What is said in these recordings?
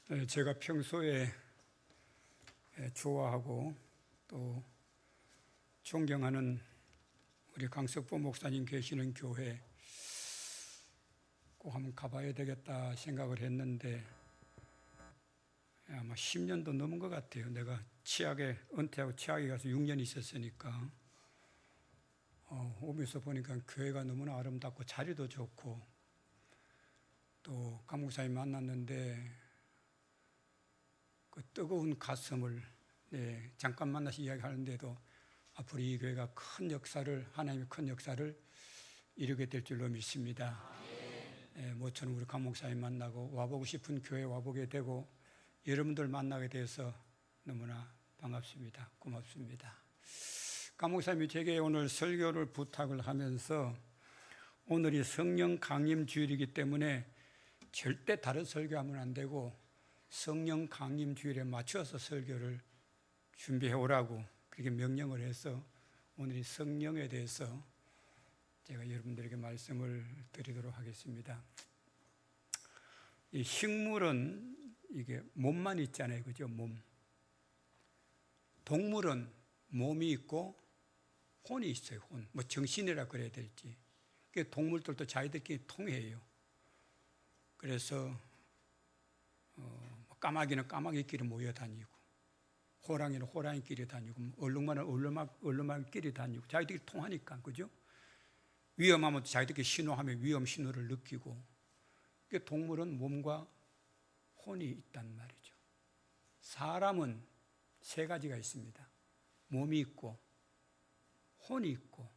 제가 평소에 좋아하고 또 존경하는 우리 강석보 목사님 계시는 교회 꼭 한번 가봐야 되겠다 생각을 했는데 아마 10년도 넘은 것 같아요. 내가 치악에 은퇴하고 치악에 가서 6년 있었으니까 오면서 보니까 교회가 너무나 아름답고 자리도 좋고 또 강 목사님 만났는데 그 뜨거운 가슴을 잠깐 만나서 이야기하는데도 앞으로 이 교회가 큰 역사를, 하나님의 큰 역사를 이루게 될 줄로 믿습니다. 모처럼 우리 강 목사님 만나고 와보고 싶은 교회 와보게 되고 여러분들 만나게 돼서 너무나 반갑습니다. 고맙습니다. 강 목사님이 제게 오늘 설교를 부탁을 하면서 오늘이 성령 강림 주일이기 때문에 절대 다른 설교하면 안 되고 성령 강림 주일에 맞춰서 설교를 준비해 오라고 그렇게 명령을 해서 오늘 이 성령에 대해서 제가 여러분들에게 말씀을 드리도록 하겠습니다. 이 식물은 이게 몸만 있잖아요. 그죠? 몸. 동물은 몸이 있고 혼이 있어요. 혼. 뭐 정신이라 그래야 될지. 동물들도 자기들끼리 통해요. 그래서 까마귀는 까마귀끼리 모여 다니고 호랑이는 호랑이끼리 다니고 얼룩말은 얼룩말끼리 다니고 자기들끼리 통하니까. 그죠? 위험하면 자기들끼리 신호하면 위험 신호를 느끼고. 동물은 몸과 혼이 있단 말이죠. 사람은 세 가지가 있습니다. 몸이 있고 혼이 있고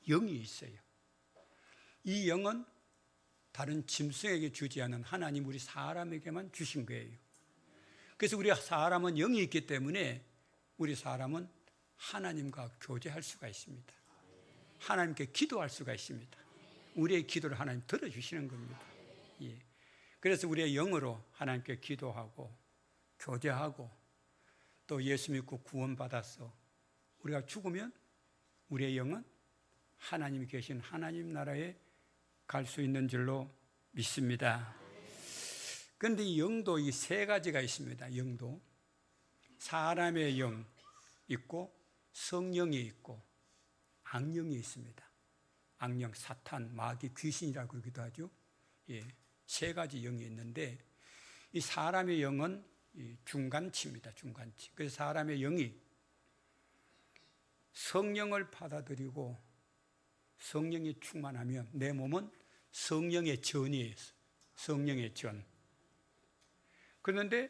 영이 있어요. 이 영은 다른 짐승에게 주지 않은 하나님 우리 사람에게만 주신 거예요. 그래서 우리 사람은 영이 있기 때문에 우리 사람은 하나님과 교제할 수가 있습니다. 하나님께 기도할 수가 있습니다. 우리의 기도를 하나님 들어주시는 겁니다. 예. 그래서 우리의 영으로 하나님께 기도하고 교제하고 또 예수 믿고 구원받아서 우리가 죽으면 우리의 영은 하나님이 계신 하나님 나라에 갈 수 있는 줄로 믿습니다. 그런데 이 영도 이 세 가지가 있습니다. 영도 사람의 영 있고 성령이 있고 악령이 있습니다. 악령, 사탄, 마귀, 귀신이라고 그러기도 하죠. 예, 세 가지 영이 있는데 이 사람의 영은 중간치입니다. 중간치. 그래서 사람의 영이 성령을 받아들이고 성령이 충만하면 내 몸은 성령의 전이에요. 성령의 전. 그런데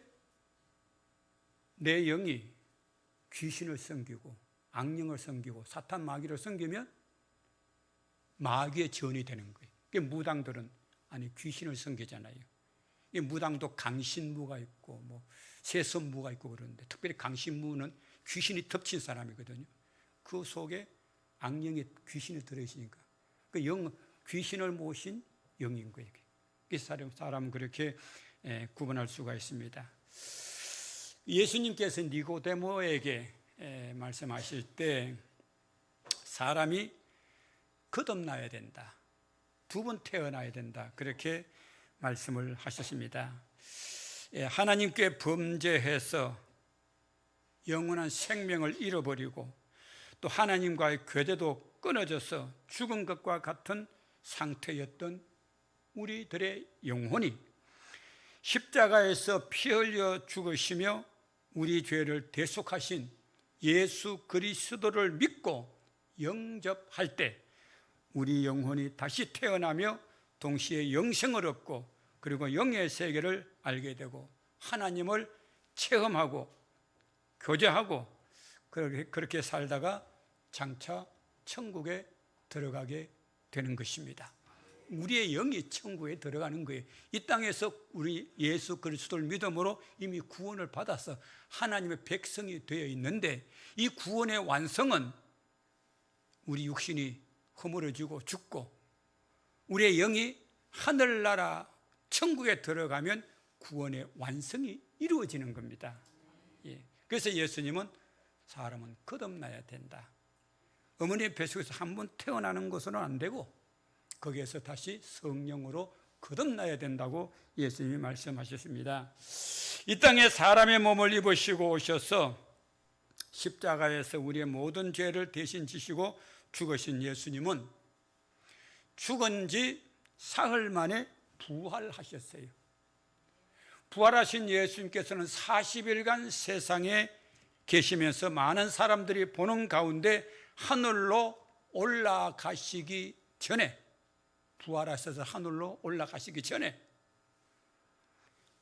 내 영이 귀신을 섬기고 악령을 섬기고 사탄 마귀를 섬기면 마귀의 전이 되는 거예요. 무당들은 귀신을 섬기잖아요. 무당도 강신무가 있고 세선무가 있고 그러는데 특별히 강신무는 귀신이 덮친 사람이거든요. 그 속에 악령이 귀신이 들어있으니까 귀신을 모신 영인 거예요. 사람은 그렇게 구분할 수가 있습니다. 예수님께서 니고데모에게 말씀하실 때 사람이 거듭나야 된다. 두 번 태어나야 된다. 그렇게 말씀을 하셨습니다. 하나님께 범죄해서 영원한 생명을 잃어버리고 또 하나님과의 교제도 끊어져서 죽은 것과 같은 상태였던 우리들의 영혼이 십자가에서 피 흘려 죽으시며 우리 죄를 대속하신 예수 그리스도를 믿고 영접할 때 우리 영혼이 다시 태어나며 동시에 영생을 얻고 그리고 영의 세계를 알게 되고 하나님을 체험하고 교제하고 그렇게 살다가 장차 천국에 들어가게 되는 것입니다. 우리의 영이 천국에 들어가는 거예요. 이 땅에서 우리 예수 그리스도를 믿음으로 이미 구원을 받아서 하나님의 백성이 되어 있는데 이 구원의 완성은 우리 육신이 허물어지고 죽고 우리의 영이 하늘나라 천국에 들어가면 구원의 완성이 이루어지는 겁니다. 그래서 예수님은 사람은 거듭나야 된다. 어머니의 뱃속에서 한 번 태어나는 것은 안 되고 거기에서 다시 성령으로 거듭나야 된다고 예수님이 말씀하셨습니다. 이 땅에 사람의 몸을 입으시고 오셔서 십자가에서 우리의 모든 죄를 대신 지시고 죽으신 예수님은 죽은 지 사흘 만에 부활하셨어요. 부활하신 예수님께서는 40일간 세상에 계시면서 많은 사람들이 보는 가운데 하늘로 올라가시기 전에, 부활하셔서 하늘로 올라가시기 전에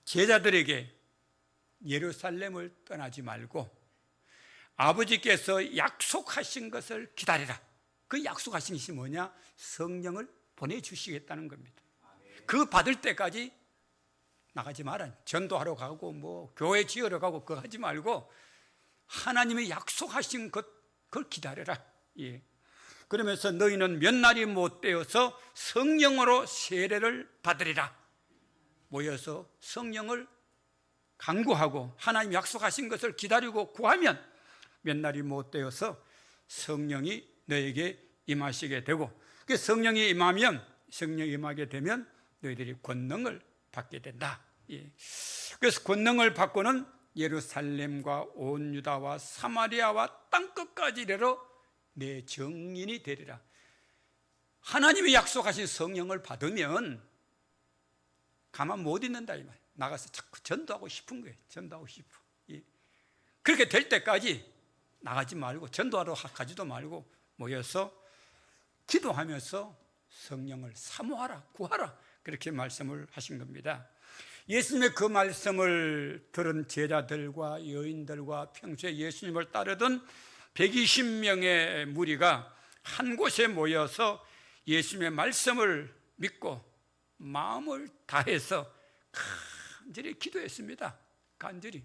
제자들에게 예루살렘을 떠나지 말고 아버지께서 약속하신 것을 기다리라. 그 약속하신 것이 뭐냐? 성령을 보내주시겠다는 겁니다. 그 받을 때까지 나가지 마라. 전도하러 가고 뭐 교회 지으러 가고 그거 하지 말고 하나님의 약속하신 것, 그걸 기다려라. 예. 그러면서 너희는 몇 날이 못 되어서 성령으로 세례를 받으리라. 모여서 성령을 간구하고 하나님 약속하신 것을 기다리고 구하면 몇 날이 못 되어서 성령이 너에게 임하시게 되고, 그 성령이 임하면, 성령이 임하게 되면 너희들이 권능을 받게 된다. 예. 그래서 권능을 받고는 예루살렘과 온 유다와 사마리아와 땅끝까지 이르러 내 증인이 되리라. 하나님이 약속하신 성령을 받으면 가만 못 있는다 이 말. 나가서 자꾸 전도하고 싶은 거예요. 전도하고 싶어. 예. 그렇게 될 때까지 나가지 말고 전도하러 가지도 말고 모여서 기도하면서 성령을 사모하라, 구하라, 그렇게 말씀을 하신 겁니다. 예수님의 그 말씀을 들은 제자들과 여인들과 평소에 예수님을 따르던 120명의 무리가 한 곳에 모여서 예수님의 말씀을 믿고 마음을 다해서 간절히 기도했습니다. 간절히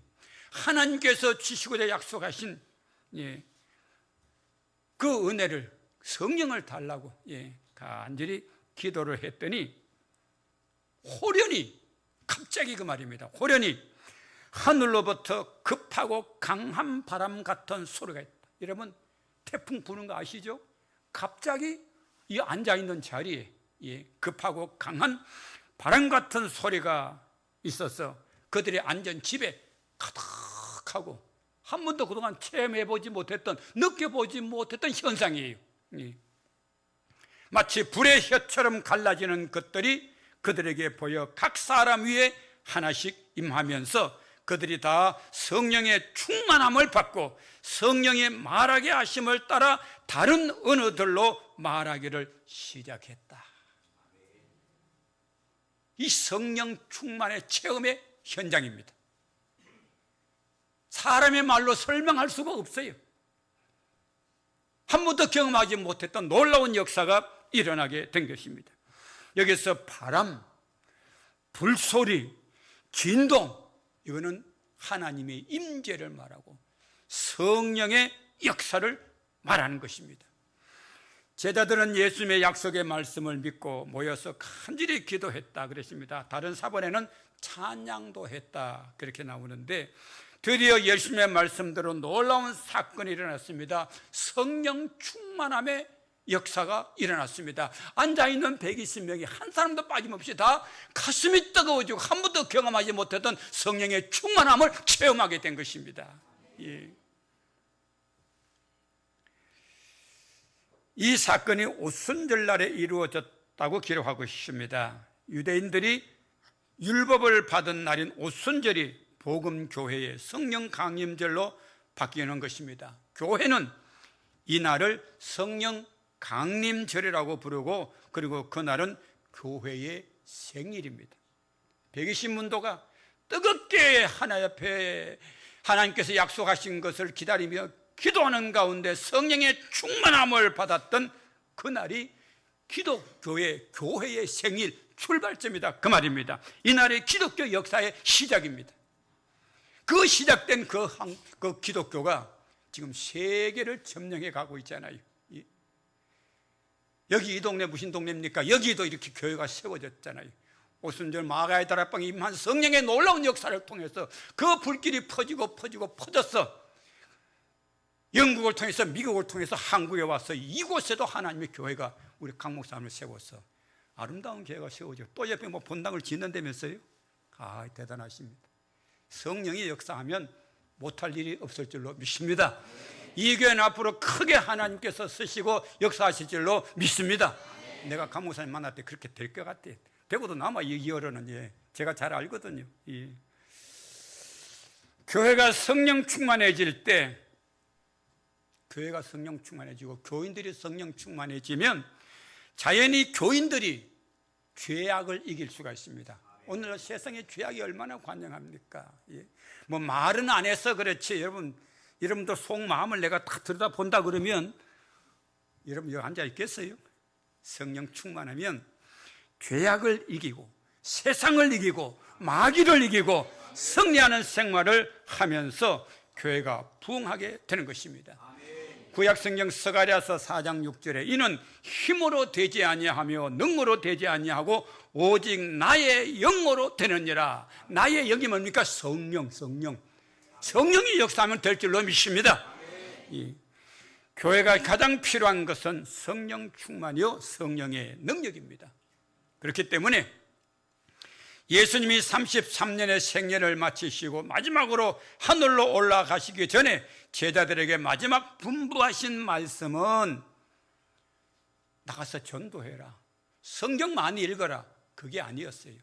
하나님께서 주시고자 약속하신 그 은혜를, 성령을 달라고 간절히 기도를 했더니 호련히, 갑자기 그 말입니다. 호련히 하늘로부터 급하고 강한 바람 같은 소리가 있다. 여러분 태풍 부는 거 아시죠? 갑자기 이 앉아있는 자리에 급하고 강한 바람 같은 소리가 있어서 그들이 앉은 집에 가득하고 한 번도 그동안 체험해보지 못했던, 느껴보지 못했던 현상이에요. 마치 불의 혀처럼 갈라지는 것들이 그들에게 보여 각 사람 위에 하나씩 임하면서 그들이 다 성령의 충만함을 받고 성령의 말하게 하심을 따라 다른 언어들로 말하기를 시작했다. 이 성령 충만의 체험의 현장입니다. 사람의 말로 설명할 수가 없어요. 한 번도 경험하지 못했던 놀라운 역사가 일어나게 된 것입니다. 여기서 바람, 불소리, 진동, 이거는 하나님의 임재를 말하고 성령의 역사를 말하는 것입니다. 제자들은 예수님의 약속의 말씀을 믿고 모여서 간절히 기도했다 그랬습니다. 다른 사본에는 찬양도 했다 그렇게 나오는데 드디어 예수님의 말씀대로 놀라운 사건이 일어났습니다. 성령 충만함의 역사가 일어났습니다. 앉아있는 120명이 한 사람도 빠짐없이 다 가슴이 뜨거워지고 한 번도 경험하지 못했던 성령의 충만함을 체험하게 된 것입니다. 예. 이 사건이 오순절날에 이루어졌다고 기록하고 있습니다. 유대인들이 율법을 받은 날인 오순절이 복음교회의 성령 강림절로 바뀌는 것입니다. 교회는 이 날을 성령 강림절이라고 부르고, 그리고 그날은 교회의 생일입니다. 120문도가 뜨겁게 하나님 앞에 하나님께서 약속하신 것을 기다리며 기도하는 가운데 성령의 충만함을 받았던 그날이 기독교의 교회의 생일 출발점이다 그 말입니다. 이날이 기독교 역사의 시작입니다. 그 시작된 그 기독교가 지금 세계를 점령해 가고 있잖아요. 여기 이 동네 무슨 동네입니까? 여기도 이렇게 교회가 세워졌잖아요. 오순절 마가의 다락방에 임한 성령의 놀라운 역사를 통해서 그 불길이 퍼져서 영국을 통해서 미국을 통해서 한국에 와서 이곳에도 하나님의 교회가 우리 강 목사님을 세워서 아름다운 교회가 세워져. 또 옆에 뭐 본당을 짓는다면서요? 아, 대단하십니다. 성령이 역사하면 못할 일이 없을 줄로 믿습니다. 이 교회는 앞으로 크게 하나님께서 쓰시고 역사하실 줄로 믿습니다. 내가 감옥사님 만날 때 그렇게 될 것 같아. 되고도 남아 이 열어는 제가 잘 알거든요. 교회가 성령 충만해질 때, 교회가 성령 충만해지고 교인들이 성령 충만해지면 자연히 교인들이 죄악을 이길 수가 있습니다. 오늘 세상에 죄악이 얼마나 관영합니까? 뭐 말은 안 해서 그렇지. 여러분도 속마음을 내가 다 들여다본다 그러면 여러분 여기 앉아 있겠어요? 성령 충만하면 죄악을 이기고 세상을 이기고 마귀를 이기고 승리하는 생활을 하면서 교회가 부흥하게 되는 것입니다. 구약성경 스가랴서 4장 6절에 이는 힘으로 되지 아니하며 능으로 되지 아니하고 오직 나의 영으로 되느니라. 나의 영이 뭡니까? 성령이 역사하면 될 줄로 믿습니다. 교회가 가장 필요한 것은 성령 충만이요 성령의 능력입니다. 그렇기 때문에 예수님이 33년의 생애를 마치시고 마지막으로 하늘로 올라가시기 전에 제자들에게 마지막 분부하신 말씀은 나가서 전도해라, 성경 많이 읽어라, 그게 아니었어요.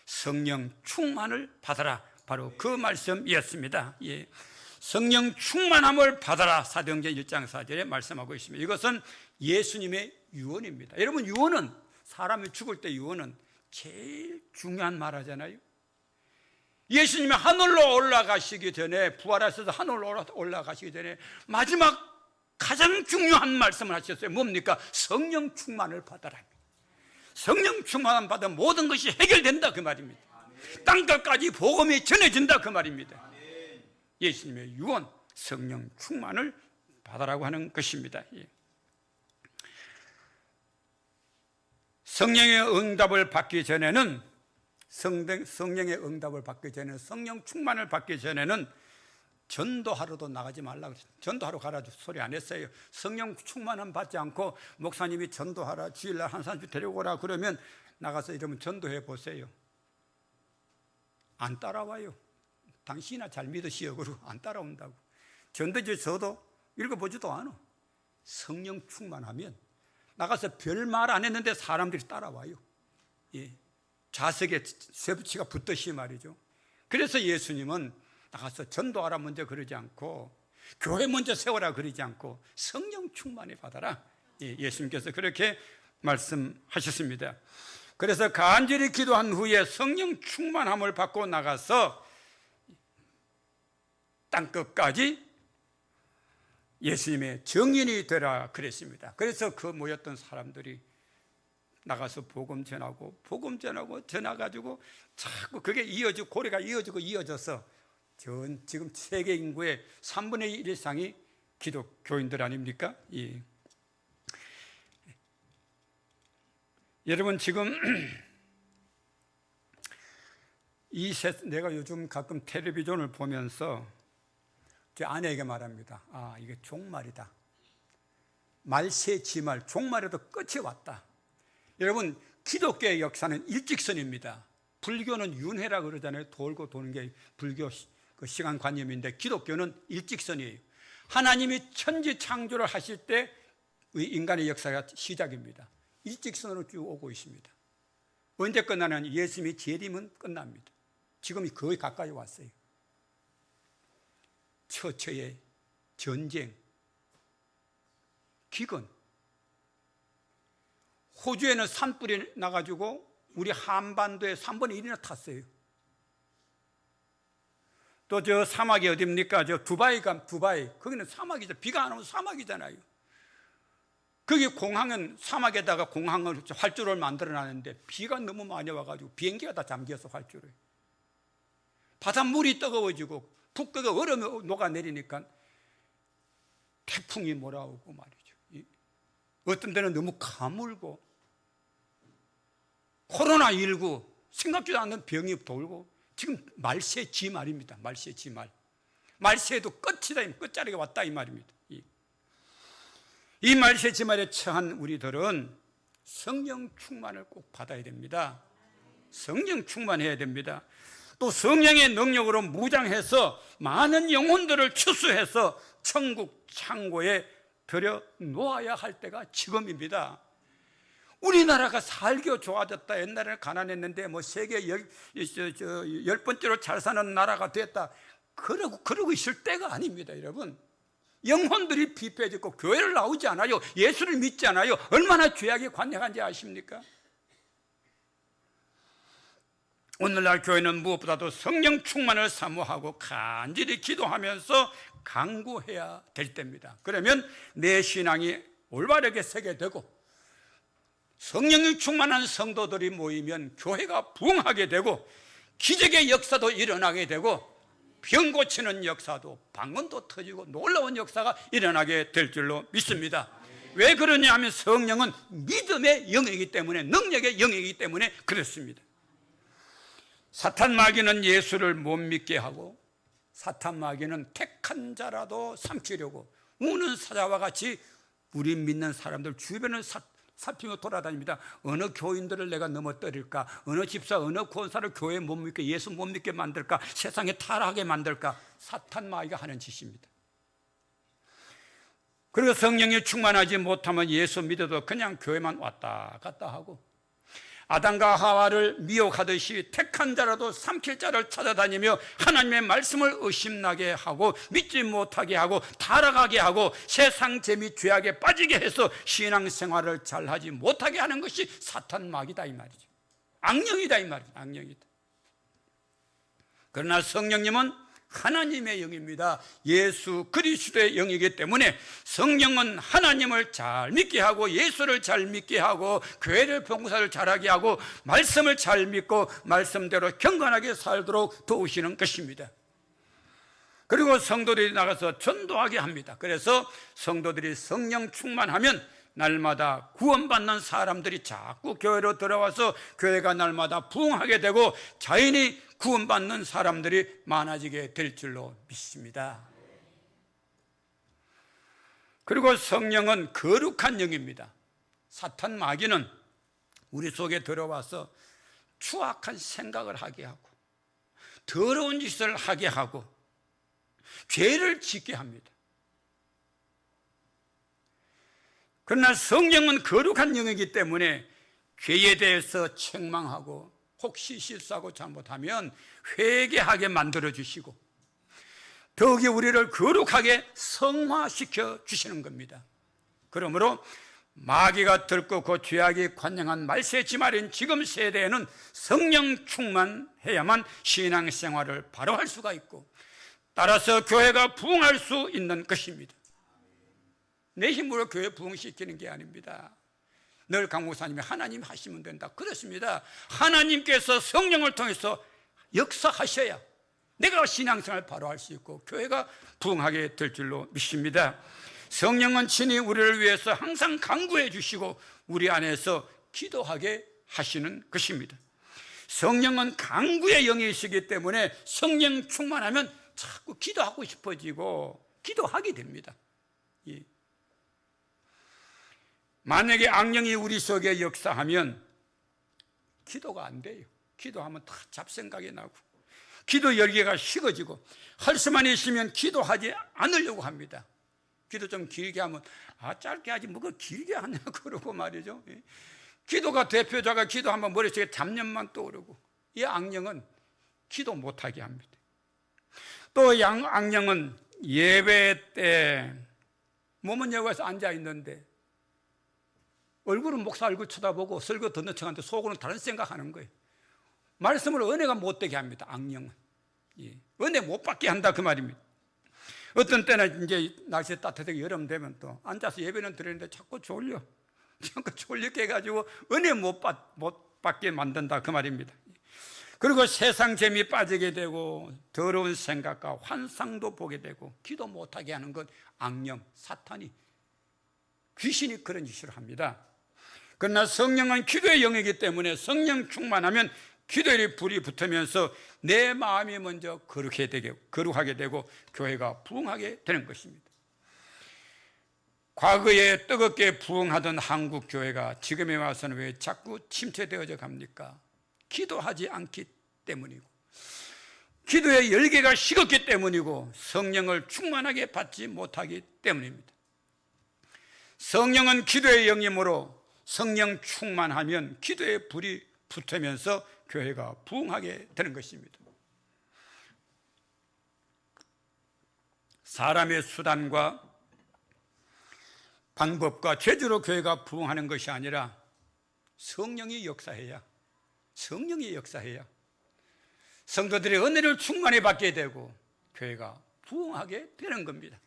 성령 충만을 받아라, 바로 그 말씀이었습니다. 성령 충만함을 받아라, 사도행전 1장 4절에 말씀하고 있습니다. 이것은 예수님의 유언입니다. 여러분, 유언은, 사람이 죽을 때 유언은 제일 중요한 말 하잖아요. 예수님이 하늘로 올라가시기 전에, 부활하셔서 하늘로 올라가시기 전에 마지막 가장 중요한 말씀을 하셨어요. 뭡니까? 성령 충만을 받아라. 성령 충만함 받으면 모든 것이 해결된다, 그 말입니다. 땅끝까지 복음이 전해진다, 그 말입니다. 예수님의 유언, 성령 충만을 받아라고 하는 것입니다. 성령의 응답을 받기 전에는, 성령의 응답을 받기 전에는, 성령 충만을 받기 전에는 전도하러도 나가지 말라고 그랬어요. 전도하러 가라 소리 안 했어요. 성령 충만함 받지 않고 목사님이 전도하라, 주일날 한 사람씩 데려오라 그러면 나가서 이러면 전도해 보세요. 안 따라와요. 당신이나 잘 믿으시오. 그러고 안 따라온다고. 전도지 저도 읽어보지도 않아. 성령 충만하면 나가서 별 말 안 했는데 사람들이 따라와요. 좌석에 쇠붙이가 붙듯이 말이죠. 그래서 예수님은 나가서 전도하라 먼저 그러지 않고, 교회 먼저 세워라 그러지 않고 성령 충만히 받아라. 예수님께서 그렇게 말씀하셨습니다. 그래서 간절히 기도한 후에 성령 충만함을 받고 나가서 땅끝까지 예수님의 증인이 되라 그랬습니다. 그래서 그 모였던 사람들이 나가서 복음 전하고 전해가지고 자꾸 그게 이어지고, 고리가 이어져서 지금 세계 인구의 3분의 1 이상이 기독교인들 아닙니까? 여러분, 지금 내가 요즘 가끔 텔레비전을 보면서 제 아내에게 말합니다. 아, 이게 종말이다. 말세지말, 종말에도 끝이 왔다. 여러분, 기독교의 역사는 일직선입니다. 불교는 윤회라 그러잖아요. 돌고 도는 게 불교 그 시간관념인데, 기독교는 일직선이에요. 하나님이 천지 창조를 하실 때 인간의 역사가 시작입니다. 일직선으로 쭉 오고 있습니다. 언제 끝나냐면 예수님이 재림은 끝납니다. 지금이 거의 가까이 왔어요. 처처의 전쟁, 기근. 호주에는 산불이 나가지고 우리 한반도에 3분의 1이나 탔어요. 또 저 사막이 어딥니까? 저 두바이. 거기는 사막이죠. 비가 안 오면 사막이잖아요. 거기 공항은 사막에다가 공항을 활주로를 만들어 놨는데 비가 너무 많이 와가지고 비행기가 다 잠겼어, 활주로에. 바닷물이 뜨거워지고 북극의 얼음이 녹아내리니까 태풍이 몰아오고 말이죠. 어떤 데는 너무 가물고, 코로나19 생각지도 않는 병이 돌고, 지금 말세지말입니다. 말세지말. 말세도 끝이다, 끝자리가 왔다 이 말입니다. 이 말세지말에 처한 우리들은 성령 충만을 꼭 받아야 됩니다. 성령 충만해야 됩니다. 또 성령의 능력으로 무장해서 많은 영혼들을 추수해서 천국 창고에 들여 놓아야 할 때가 지금입니다. 우리나라가 살기가 좋아졌다. 옛날에는 가난했는데 뭐 세계 10번째로 잘 사는 나라가 됐다. 그러고 있을 때가 아닙니다, 여러분. 영혼들이 비폐해졌고 교회를 나오지 않아요. 예수를 믿지 않아요. 얼마나 죄악에 관여한지 아십니까? 오늘날 교회는 무엇보다도 성령 충만을 사모하고 간절히 기도하면서 강구해야 될 때입니다. 그러면 내 신앙이 올바르게 서게 되고 성령이 충만한 성도들이 모이면 교회가 부흥하게 되고 기적의 역사도 일어나게 되고 병 고치는 역사도 방언도 터지고 놀라운 역사가 일어나게 될 줄로 믿습니다. 왜 그러냐 하면 성령은 믿음의 영이기 때문에, 능력의 영이기 때문에 그렇습니다. 사탄 마귀는 예수를 못 믿게 하고 사탄 마귀는 택한 자라도 삼키려고 우는 사자와 같이 우리 믿는 사람들 주변을 살피며 돌아다닙니다. 어느 교인들을 내가 넘어뜨릴까? 어느 집사, 어느 권사를 교회 못 믿게, 예수 못 믿게 만들까? 세상에 타락하게 만들까? 사탄 마귀가 하는 짓입니다. 그리고 성령이 충만하지 못하면 예수 믿어도 그냥 교회만 왔다 갔다 하고 아담과 하와를 미혹하듯이 택한 자라도 삼킬 자를 찾아다니며 하나님의 말씀을 의심나게 하고 믿지 못하게 하고 타락하게 하고 세상 재미 죄악에 빠지게 해서 신앙생활을 잘하지 못하게 하는 것이 사탄 마귀다 이 말이죠. 악령이다 이 말이죠. 악령이다. 그러나 성령님은 하나님의 영입니다. 예수 그리스도의 영이기 때문에 성령은 하나님을 잘 믿게 하고 예수를 잘 믿게 하고 교회를 봉사를 잘하게 하고 말씀을 잘 믿고 말씀대로 경건하게 살도록 도우시는 것입니다. 그리고 성도들이 나가서 전도하게 합니다. 그래서 성도들이 성령 충만하면 날마다 구원받는 사람들이 자꾸 교회로 들어와서 교회가 날마다 부흥하게 되고 자연히 구원받는 사람들이 많아지게 될 줄로 믿습니다. 그리고 성령은 거룩한 영입니다. 사탄 마귀는 우리 속에 들어와서 추악한 생각을 하게 하고 더러운 짓을 하게 하고 죄를 짓게 합니다. 그러나 성령은 거룩한 영이기 때문에 죄에 대해서 책망하고 혹시 실수하고 잘못하면 회개하게 만들어주시고 더욱이 우리를 거룩하게 성화시켜 주시는 겁니다. 그러므로 마귀가 들고 그 죄악이 관영한 말세지말인 지금 세대에는 성령 충만해야만 신앙생활을 바로 할 수가 있고 따라서 교회가 부흥할 수 있는 것입니다. 내 힘으로 교회 부흥시키는 게 아닙니다. 늘 강목사님이 하나님 하시면 된다. 그렇습니다. 하나님께서 성령을 통해서 역사하셔야 내가 신앙생활을 바로 할 수 있고 교회가 부흥하게 될 줄로 믿습니다. 성령은 친히 우리를 위해서 항상 강구해 주시고 우리 안에서 기도하게 하시는 것입니다. 성령은 강구의 영이시기 때문에 성령 충만하면 자꾸 기도하고 싶어지고 기도하게 됩니다. 예. 만약에 악령이 우리 속에 역사하면 기도가 안 돼요. 기도하면 다 잡생각이 나고 기도 열기가 식어지고 할 수만 있으면 기도하지 않으려고 합니다. 기도 좀 길게 하면 짧게 하지 뭐가 길게 하냐 그러고 말이죠. 기도가 대표자가 기도하면 머릿속에 잡념만 떠오르고 이 악령은 기도 못하게 합니다. 또 악령은 예배 때 몸은 예배에서 앉아있는데 얼굴은 목사 얼굴 쳐다보고 설교 듣는 척하는데 속으로는 다른 생각하는 거예요. 말씀을 은혜가 못되게 합니다. 악령은. 예. 은혜 못 받게 한다 그 말입니다. 어떤 때는 이제 날씨 따뜻하게 여름 되면 또 앉아서 예배는 드리는데 자꾸 졸려. 자꾸 졸리게 해가지고 은혜 못 받게 만든다 그 말입니다. 그리고 세상 재미 빠지게 되고 더러운 생각과 환상도 보게 되고 기도 못하게 하는 건 악령, 사탄이 귀신이 그런 짓을 합니다. 그러나 성령은 기도의 영이기 때문에 성령 충만하면 기도의 불이 붙으면서 내 마음이 먼저 거룩하게 되고 교회가 부흥하게 되는 것입니다. 과거에 뜨겁게 부흥하던 한국 교회가 지금에 와서는 왜 자꾸 침체되어져 갑니까? 기도하지 않기 때문이고, 기도의 열기가 식었기 때문이고, 성령을 충만하게 받지 못하기 때문입니다. 성령은 기도의 영이므로 성령 충만하면 기도의 불이 붙으면서 교회가 부흥하게 되는 것입니다. 사람의 수단과 방법과 제주로 교회가 부흥하는 것이 아니라 성령이 역사해야, 성도들의 은혜를 충만히 받게 되고 교회가 부흥하게 되는 겁니다.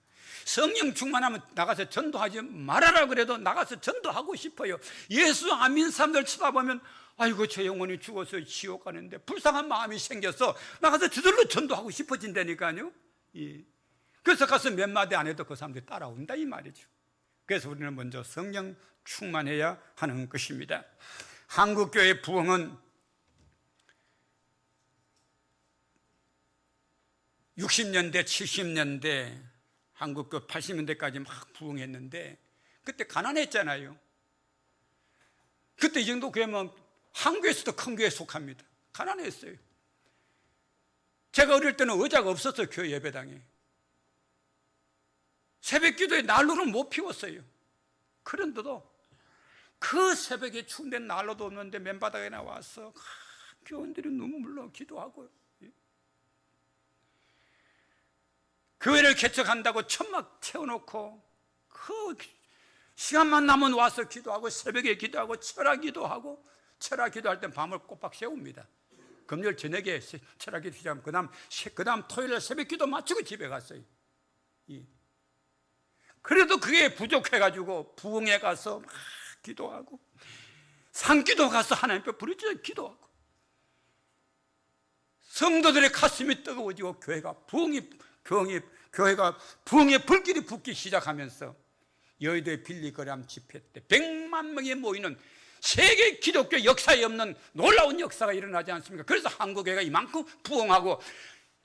성령 충만하면 나가서 전도하지 말아라 그래도 나가서 전도하고 싶어요. 예수 안 믿는 사람들 쳐다보면 아이고 저 영혼이 죽어서 지옥 가는데 불쌍한 마음이 생겨서 나가서 저절로 전도하고 싶어진다니까요. 그래서 가서 몇 마디 안 해도 그 사람들이 따라온다 이 말이죠. 그래서 우리는 먼저 성령 충만해야 하는 것입니다. 한국교회 부흥은 60년대, 70년대, 한국교 80년대까지 막 부흥했는데 그때 가난했잖아요. 그때 이 정도 교회면 한국에서도 큰 교회에 속합니다. 가난했어요. 제가 어릴 때는 의자가 없었어요. 교회 예배당에. 새벽 기도에 난로를 못 피웠어요. 그런데도 그 새벽에 추운데 난로도 없는데 맨바닥에 나와서 교원들이 눈물로 기도하고 교회를 개척한다고 천막 채워놓고 그 시간만 나면 와서 기도하고 새벽에 기도하고 철학 기도할 땐 밤을 꼬박 새웁니다. 금요일 저녁에 철학 기도 시작하면 그 다음 토요일에 새벽 기도 마치고 집에 갔어요. 그래도 그게 부족해가지고 부흥에 가서 막 기도하고 산기도 가서 하나님 앞에 부르짖어 기도하고 성도들의 가슴이 뜨거워지고 교회가 부흥의 불길이 붙기 시작하면서 여의도의 빌리그람 집회 때 100만 명이 모이는 세계 기독교 역사에 없는 놀라운 역사가 일어나지 않습니까? 그래서 한국교회가 이만큼 부흥하고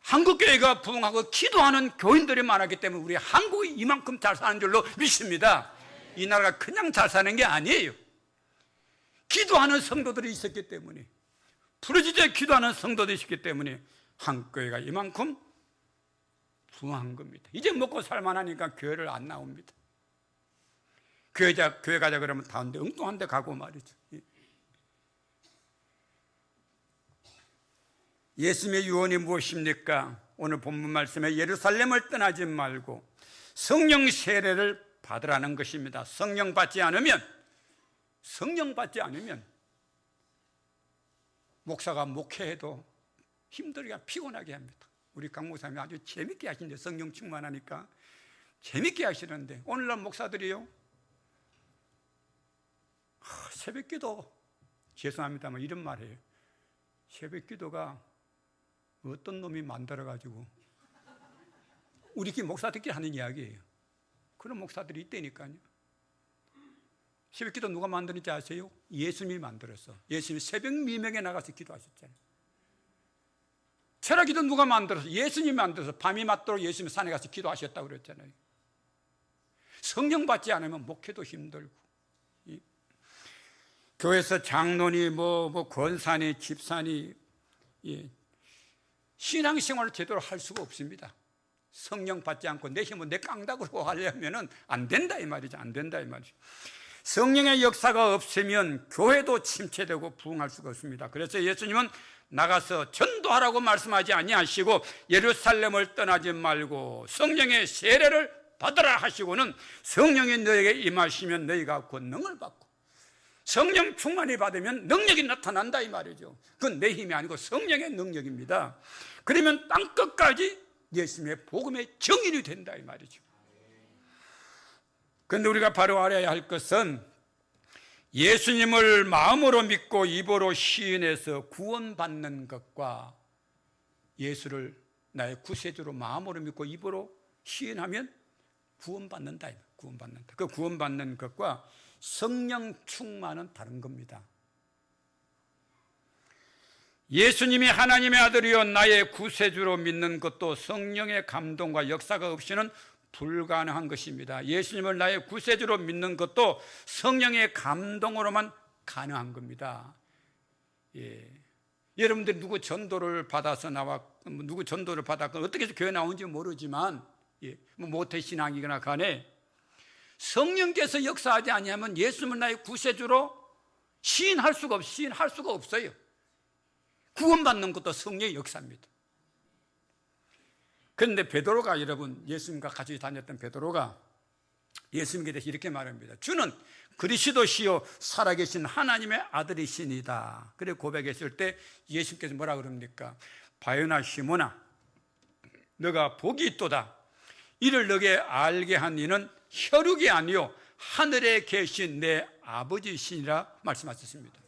한국교회가 부흥하고 기도하는 교인들이 많았기 때문에 우리 한국이 이만큼 잘 사는 줄로 믿습니다. 이 나라가 그냥 잘 사는 게 아니에요. 기도하는 성도들이 있었기 때문에 부르짖어 기도하는 성도들이 있었기 때문에 한국교회가 이만큼 부흥한 겁니다. 이제 먹고 살만하니까 교회를 안 나옵니다. 교회 가자 그러면 다른데 엉뚱한 데 가고 말이죠. 예수님의 유언이 무엇입니까? 오늘 본문 말씀에 예루살렘을 떠나지 말고 성령 세례를 받으라는 것입니다. 성령 받지 않으면 목사가 목회해도 힘들게 피곤하게 합니다. 우리 강 목사님이 아주 재밌게 하시는데 성령 충만하니까 재밌게 하시는데 오늘날 목사들이요 새벽 기도 죄송합니다만 이런 말이에요. 새벽 기도가 어떤 놈이 만들어가지고 우리끼리 목사들끼리 하는 이야기예요. 그런 목사들이 있다니까요. 새벽 기도 누가 만드는지 아세요? 예수님이 만들었어. 예수님이 새벽 미명에 나가서 기도하셨잖아요. 철학 기도 누가 만들었어? 예수님이 만들어서 밤이 맞도록 예수님이 산에 가서 기도하셨다고 그랬잖아요. 성령 받지 않으면 목회도 힘들고 교회에서 장로니 권사니 집사니 신앙생활을 제대로 할 수가 없습니다. 성령 받지 않고 내 힘은 내 깡다구로 하려면 안 된다 이 말이죠. 안 된다 이 말이죠. 성령의 역사가 없으면 교회도 침체되고 부흥할 수가 없습니다. 그래서 예수님은 나가서 전도하라고 말씀하지 아니하시고 예루살렘을 떠나지 말고 성령의 세례를 받으라 하시고는 성령이 너에게 임하시면 너희가 권능을 받고 성령 충만히 받으면 능력이 나타난다 이 말이죠. 그건 내 힘이 아니고 성령의 능력입니다. 그러면 땅끝까지 예수님의 복음의 증인이 된다 이 말이죠. 그런데 우리가 바로 알아야 할 것은 예수님을 마음으로 믿고 입으로 시인해서 구원받는 것과 예수를 나의 구세주로 마음으로 믿고 입으로 시인하면 구원받는다. 그 구원받는 것과 성령 충만은 다른 겁니다. 예수님이 하나님의 아들이요 나의 구세주로 믿는 것도 성령의 감동과 역사가 없이는 불가능한 것입니다. 예수님을 나의 구세주로 믿는 것도 성령의 감동으로만 가능한 겁니다. 예. 여러분들이 누구 전도를 받아서 누구 전도를 받았건 어떻게 해서 교회 나온지 모르지만, 예, 모태신앙이거나 간에 성령께서 역사하지 아니하면 예수님을 나의 구세주로 시인할 수가 없어요. 구원받는 것도 성령의 역사입니다. 그런데 베드로가, 여러분, 예수님과 같이 다녔던 베드로가 예수님께 대해서 이렇게 말합니다. 주는 그리스도시요 살아계신 하나님의 아들이시니다. 그래 고백했을 때 예수님께서 뭐라 그럽니까? 바요나 시몬아, 너가 복이 있도다. 이를 너게 알게 한 이는 혈육이 아니요 하늘에 계신 내 아버지시니라 말씀하셨습니다.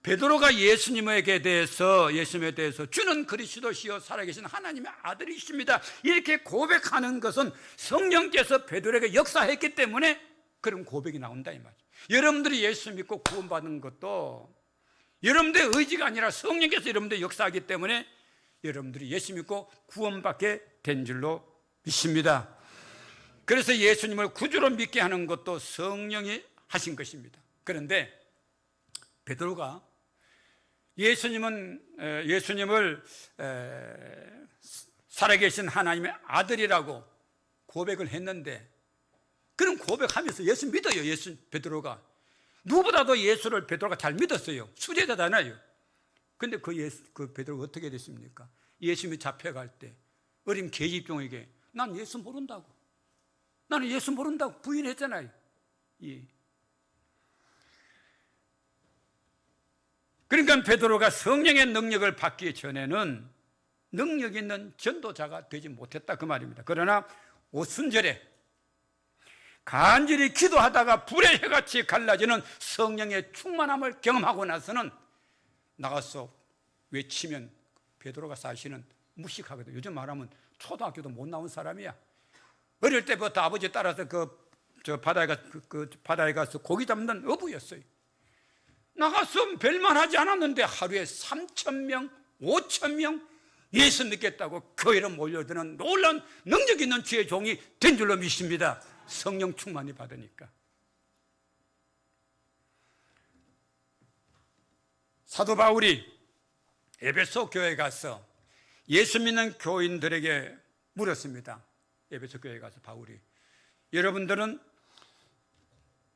베드로가 예수님에 대해서 주는 그리스도시요 살아계신 하나님의 아들이십니다, 이렇게 고백하는 것은 성령께서 베드로에게 역사했기 때문에 그런 고백이 나온다 이 말이죠. 여러분들이 예수 믿고 구원받는 것도 여러분들의 의지가 아니라 성령께서 여러분들 역사하기 때문에 여러분들이 예수 믿고 구원받게 된 줄로 믿습니다. 그래서 예수님을 구주로 믿게 하는 것도 성령이 하신 것입니다. 그런데 베드로가 예수님을 살아계신 하나님의 아들이라고 고백을 했는데, 그런 고백하면서 예수 믿어요. 베드로가 누구보다도 예수를 베드로가 잘 믿었어요. 수제자잖아요. 근데 그 베드로가 어떻게 됐습니까? 예수님이 잡혀갈 때 어린 계집종에게 난 예수 모른다고, 나는 예수 모른다고 부인했잖아요. 예. 그러니까 베드로가 성령의 능력을 받기 전에는 능력 있는 전도자가 되지 못했다 그 말입니다. 그러나 오순절에 간절히 기도하다가 불의 혀같이 갈라지는 성령의 충만함을 경험하고 나서는 나가서 외치면 베드로가 사실은 무식하거든. 요즘 말하면 초등학교도 못 나온 사람이야. 어릴 때부터 아버지 따라서 바다에 가서 고기 잡는 어부였어요. 나가서 별만하지 않았는데 하루에 3,000명, 5,000명 예수 믿겠다고 교회로 몰려드는 놀라운 능력 있는 주의 종이 된 줄로 믿습니다. 성령 충만이 받으니까. 사도 바울이 에베소 교회에 가서 예수 믿는 교인들에게 물었습니다. 에베소 교회에 가서 바울이, 여러분들은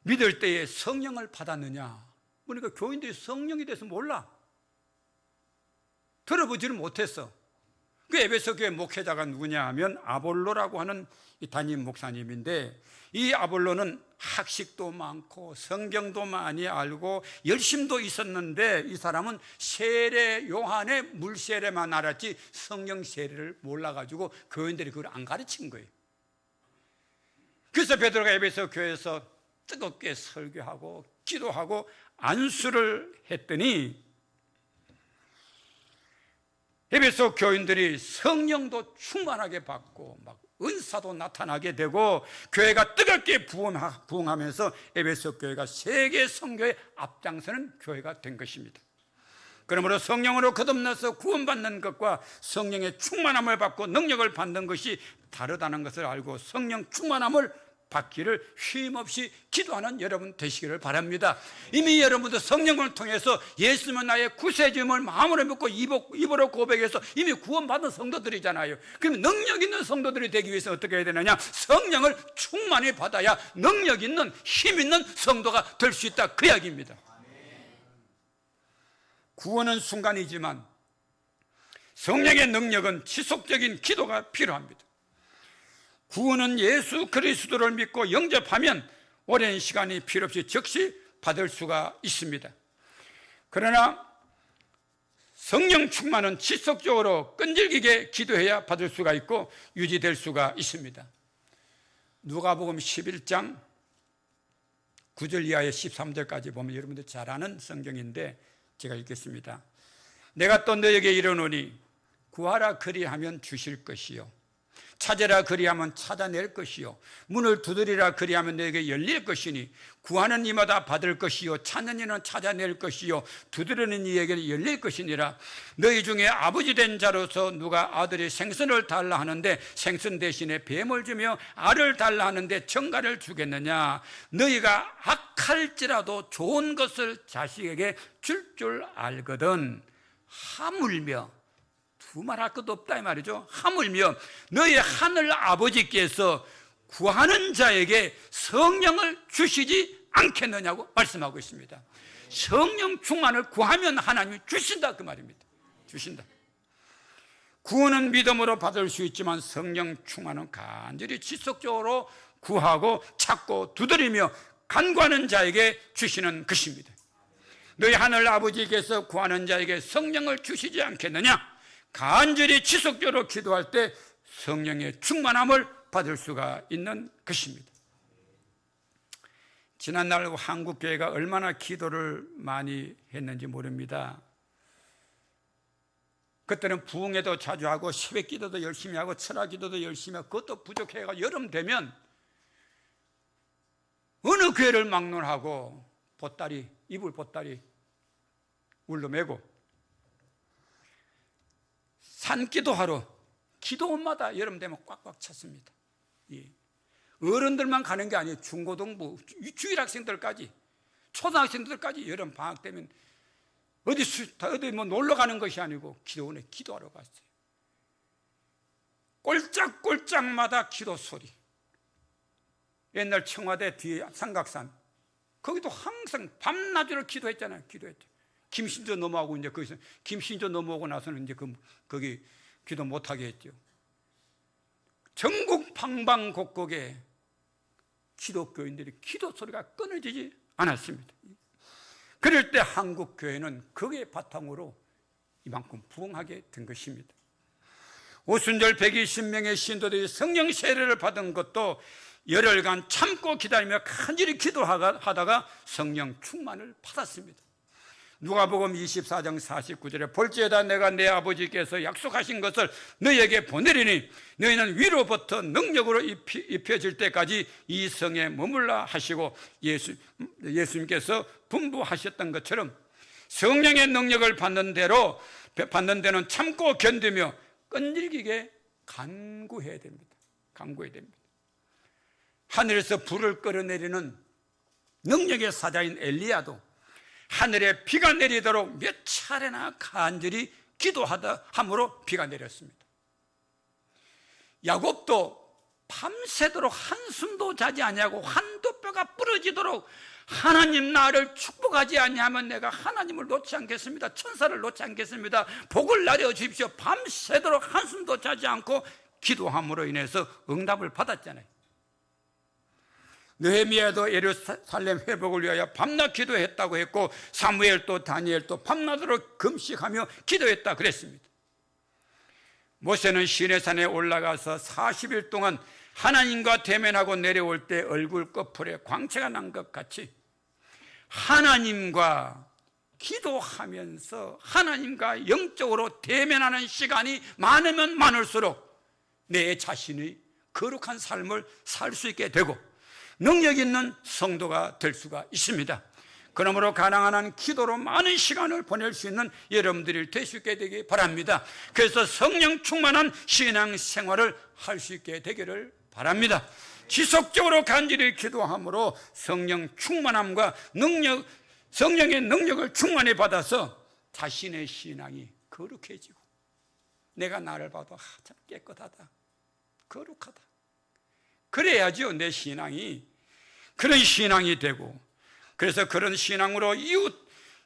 믿을 때에 성령을 받았느냐? 그러니까 교인들이 성령에 대해서 몰라. 들어보지를 못했어. 그 에베소 교회 목회자가 누구냐 하면 아볼로라고 하는 이 담임 목사님인데, 이 아볼로는 학식도 많고 성경도 많이 알고 열심도 있었는데 이 사람은 세례 요한의 물세례만 알았지 성령 세례를 몰라가지고 교인들이 그걸 안 가르친 거예요. 그래서 베드로가 에베소 교회에서 뜨겁게 설교하고 기도하고 안수를 했더니 에베소 교인들이 성령도 충만하게 받고 막 은사도 나타나게 되고 교회가 뜨겁게 부흥하면서 에베소 교회가 세계 선교에 앞장서는 교회가 된 것입니다. 그러므로 성령으로 거듭나서 구원받는 것과 성령의 충만함을 받고 능력을 받는 것이 다르다는 것을 알고 성령 충만함을 받기를 쉼없이 기도하는 여러분 되시기를 바랍니다. 이미 여러분도 성령을 통해서 예수님은 나의 구세주임을 마음으로 믿고 입으로 고백해서 이미 구원받은 성도들이잖아요. 그럼 능력 있는 성도들이 되기 위해서 어떻게 해야 되느냐? 성령을 충만히 받아야 능력 있는 힘 있는 성도가 될 수 있다, 그 이야기입니다. 구원은 순간이지만 성령의 능력은 지속적인 기도가 필요합니다. 구원은 예수 그리스도를 믿고 영접하면 오랜 시간이 필요 없이 즉시 받을 수가 있습니다. 그러나 성령 충만은 지속적으로 끈질기게 기도해야 받을 수가 있고 유지될 수가 있습니다. 누가복음 11장 9절 이하의 13절까지 보면 여러분들 잘 아는 성경인데 제가 읽겠습니다. 내가 또 너에게 이르노니 구하라 그리하면 주실 것이요 찾으라 그리하면 찾아낼 것이요 문을 두드리라 그리하면 너에게 열릴 것이니 구하는 이마다 받을 것이요 찾는 이는 찾아낼 것이요 두드리는 이에게 열릴 것이니라. 너희 중에 아버지 된 자로서 누가 아들이 생선을 달라 하는데 생선 대신에 뱀을 주며 알을 달라 하는데 정갈을 주겠느냐. 너희가 악할지라도 좋은 것을 자식에게 줄 알거든. 하물며 두말할 것도 없다 이 말이죠. 하물며 너희 하늘 아버지께서 구하는 자에게 성령을 주시지 않겠느냐고 말씀하고 있습니다. 성령 충만을 구하면 하나님이 주신다 그 말입니다. 주신다. 구원은 믿음으로 받을 수 있지만 성령 충만은 간절히 지속적으로 구하고 찾고 두드리며 간구하는 자에게 주시는 것입니다. 너희 하늘 아버지께서 구하는 자에게 성령을 주시지 않겠느냐. 간절히 지속적으로 기도할 때 성령의 충만함을 받을 수가 있는 것입니다. 지난날 한국교회가 얼마나 기도를 많이 했는지 모릅니다. 그때는 부흥회도 자주 하고 새벽 기도도 열심히 하고 철학 기도도 열심히 하고 그것도 부족해가 여름 되면 어느 교회를 막론하고 보따리, 이불 보따리 울러매고 산기도하러 기도원마다 여름 되면 꽉꽉 찼습니다. 예. 어른들만 가는 게 아니에요. 중고등부, 주일학생들까지, 초등학생들까지 여름 방학 되면 어디 뭐 놀러 가는 것이 아니고 기도원에 기도하러 갔어요. 꼴짝꼴짝마다 기도 소리. 옛날 청와대 뒤에 삼각산 거기도 항상 밤낮으로 기도했잖아요. 기도했죠. 김신조 넘어가고 이제 거기서 김신조 넘어오고 나서는 이제 거기 기도 못하게 했죠. 전국 방방곡곡에 기독교인들이 기도 소리가 끊어지지 않았습니다. 그럴 때 한국 교회는 그게 바탕으로 이만큼 부흥하게 된 것입니다. 오순절 120명의 신도들이 성령 세례를 받은 것도 열흘간 참고 기다리며 간절히 기도하다가 성령 충만을 받았습니다. 누가복음 24장 49절에 볼지어다 내가 내 아버지께서 약속하신 것을 너희에게 보내리니 너희는 위로부터 능력으로 입혀질 때까지 이 성에 머물라 하시고 예수님께서 분부하셨던 것처럼 성령의 능력을 받는 데는 참고 견디며 끈질기게 간구해야 됩니다. 간구해야 됩니다. 하늘에서 불을 끌어내리는 능력의 사자인 엘리야도 하늘에 비가 내리도록 몇 차례나 간절히 기도하다 함으로 비가 내렸습니다. 야곱도 밤새도록 한숨도 자지 아니하고 한도 뼈가 부러지도록 하나님 나를 축복하지 아니하면 내가 하나님을 놓지 않겠습니다. 천사를 놓지 않겠습니다. 복을 내려 주십시오. 밤새도록 한숨도 자지 않고 기도함으로 인해서 응답을 받았잖아요. 느헤미야도 예루살렘 회복을 위하여 밤낮 기도했다고 했고 사무엘도 다니엘도 밤낮으로 금식하며 기도했다 그랬습니다. 모세는 시내산에 올라가서 40일 동안 하나님과 대면하고 내려올 때 얼굴 끝풀에 광채가 난 것 같이 하나님과 기도하면서 하나님과 영적으로 대면하는 시간이 많으면 많을수록 내 자신의 거룩한 삶을 살 수 있게 되고 능력 있는 성도가 될 수가 있습니다. 그러므로 가능한 한 기도로 많은 시간을 보낼 수 있는 여러분들이 될 수 있게 되기 바랍니다. 그래서 성령 충만한 신앙 생활을 할 수 있게 되기를 바랍니다. 지속적으로 간절히 기도함으로 성령 충만함과 성령의 능력을 충만히 받아서 자신의 신앙이 거룩해지고 내가 나를 봐도 참 깨끗하다, 거룩하다. 그래야죠 내 신앙이 그런 신앙이 되고 그래서 그런 신앙으로 이웃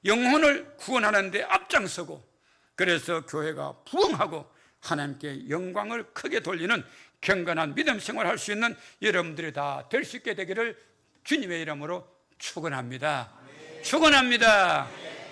영혼을 구원하는 데 앞장서고 그래서 교회가 부흥하고 하나님께 영광을 크게 돌리는 경건한 믿음 생활을 할 수 있는 여러분들이 다 될 수 있게 되기를 주님의 이름으로 축원합니다. 축원합니다.